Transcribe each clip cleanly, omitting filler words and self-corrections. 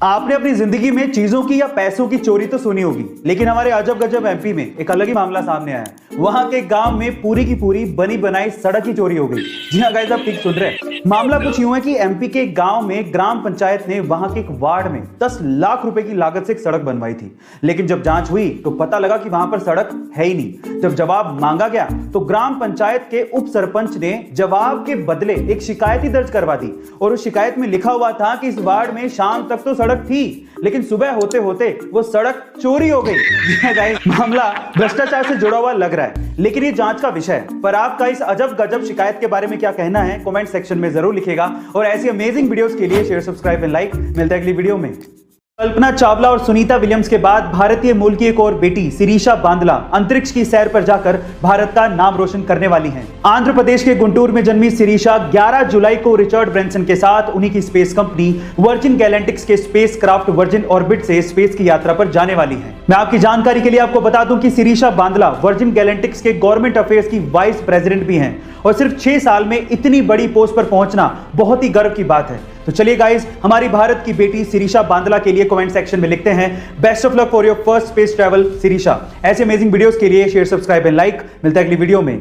आपने अपनी जिंदगी में चीजों की या पैसों की चोरी तो सुनी होगी, लेकिन हमारे अजब गजब एमपी में एक अलग ही मामला सामने आया है। वहां के गांव में पूरी की पूरी बनी बनाई सड़क की चोरी हो गई। जी हाँ गाइस, आप ठीक सुन रहे हैं। मामला कुछ यूं है कि एमपी के गांव में ग्राम पंचायत ने वहां के एक वार्ड में 10 लाख रुपए की लागत से एक सड़क बनवाई थी, लेकिन जब जांच हुई तो पता लगा कि वहां पर सड़क है ही नहीं। जब जवाब मांगा गया तो ग्राम पंचायत के उप सरपंच ने जवाब के बदले एक शिकायत ही दर्ज करवा दी, और उस शिकायत में लिखा हुआ था कि इस वार्ड में शाम तक तो सड़क थी, लेकिन सुबह होते होते वो सड़क चोरी हो गई। मामला भ्रष्टाचार से जुड़ा हुआ लग रहा है, लेकिन ये जांच का विषय है। पर आपका इस अजब गजब शिकायत के बारे में क्या कहना है, कमेंट सेक्शन में जरूर लिखेगा। और ऐसी अमेजिंग वीडियोस के लिए शेयर, सब्सक्राइब एंड लाइक। मिलता है अगली वीडियो में। कल्पना चावला और सुनीता विलियम्स के बाद भारतीय मूल की एक और बेटी शिरीषा बांदला अंतरिक्ष की सैर पर जाकर भारत का नाम रोशन करने वाली हैं। आंध्र प्रदेश के गुंटूर में जन्मी शिरीषा 11 जुलाई को रिचर्ड ब्रैंसन के साथ उन्हीं की स्पेस कंपनी वर्जिन गैलेक्टिक्स के स्पेस क्राफ्ट वर्जिन ऑर्बिट से स्पेस की यात्रा पर जाने वाली है। मैं आपकी जानकारी के लिए आपको बता दूं कि शिरीषा बांदला वर्जिन गैलेक्टिक्स के गवर्नमेंट अफेयर्स की वाइस प्रेसिडेंट भी हैं, और सिर्फ 6 साल में इतनी बड़ी पोस्ट पर पहुंचना बहुत ही गर्व की बात है। तो चलिए गाइस, हमारी भारत की बेटी शिरीषा बांदला के लिए कमेंट सेक्शन में लिखते हैं best of luck for your first space travel Shirisha. ऐसे अमेजिंग वीडियोस के लिए शेयर, सब्सक्राइब एंड लाइक। मिलता है अगली वीडियो में।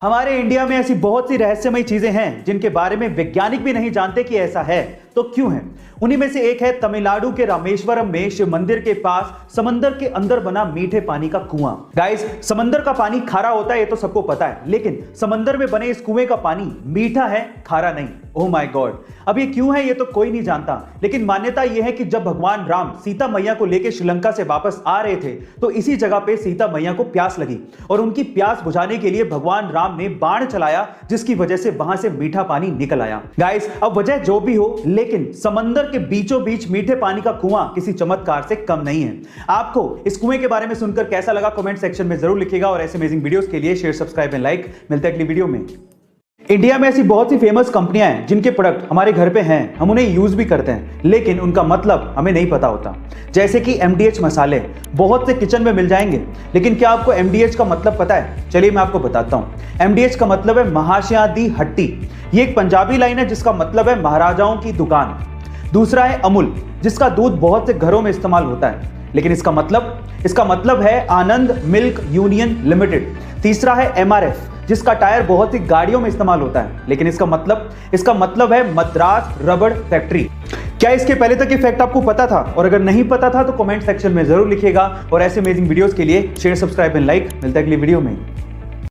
हमारे इंडिया में ऐसी बहुत सी रहस्यमयी चीजें हैं जिनके बारे में वैज्ञानिक भी नहीं जानते कि ऐसा है तो क्यों है। उन्हीं में से एक है तमिलनाडु के रामेश्वरम में शिव मंदिर के पास समंदर के अंदर बना मीठे पानी का कुआं। गाइस, समंदर का पानी खारा होता है ये तो सबको पता है, लेकिन समंदर में बने इस कुएं का पानी मीठा है, खारा नहीं। ओह माय गॉड, अब ये क्यों है ये तो कोई नहीं जानता, लेकिन मान्यता यह है कि जब भगवान राम सीता मैया को लेकर श्रीलंका से वापस आ रहे थे तो इसी जगह पे सीता मैया को प्यास लगी, और उनकी प्यास बुझाने के लिए भगवान राम ने बाण चलाया, जिसकी वजह से वहां से मीठा पानी निकल आया। गाइस, अब वजह जो भी हो, लेकिन समंदर के बीचों बीच मीठे पानी का कुआं किसी चमत्कार से कम नहीं है। आपको इस कुएं के बारे में सुनकर कैसा लगा, कमेंट सेक्शन में जरूर लिखिएगा। और ऐसे अमेजिंग वीडियोस के लिए शेयर, सब्सक्राइब एंड लाइक। मिलते हैं अगली वीडियो में। इंडिया में ऐसी बहुत सी फेमस कंपनियां हैं जिनके प्रोडक्ट हमारे घर पे हैं, हम उन्हें यूज भी करते हैं, लेकिन उनका मतलब हमें नहीं पता होता। जैसे कि MDH मसाले बहुत से किचन में मिल जाएंगे, लेकिन क्या आपको MDH का मतलब पता है? चलिए मैं आपको बताता हूं। MDH का मतलब है महाशया दी हट्टी। ये एक पंजाबी लाइन है जिसका मतलब है महाराजाओं की दुकान। दूसरा है अमूल, जिसका दूध बहुत से घरों में इस्तेमाल होता है, लेकिन इसका मतलब है आनंद मिल्क यूनियन लिमिटेड। तीसरा है MRF, जिसका टायर बहुत सी गाड़ियों में इस्तेमाल होता है, लेकिन इसका मतलब है मद्रास रबड़ फैक्ट्री। क्या इसके पहले तक ये फैक्ट आपको पता था? और अगर नहीं पता था तो कमेंट सेक्शन में जरूर लिखिएगा। और ऐसे अमेजिंग वीडियोस के लिए शेयर, सब्सक्राइब एंड लाइक। मिलता है अगली वीडियो में।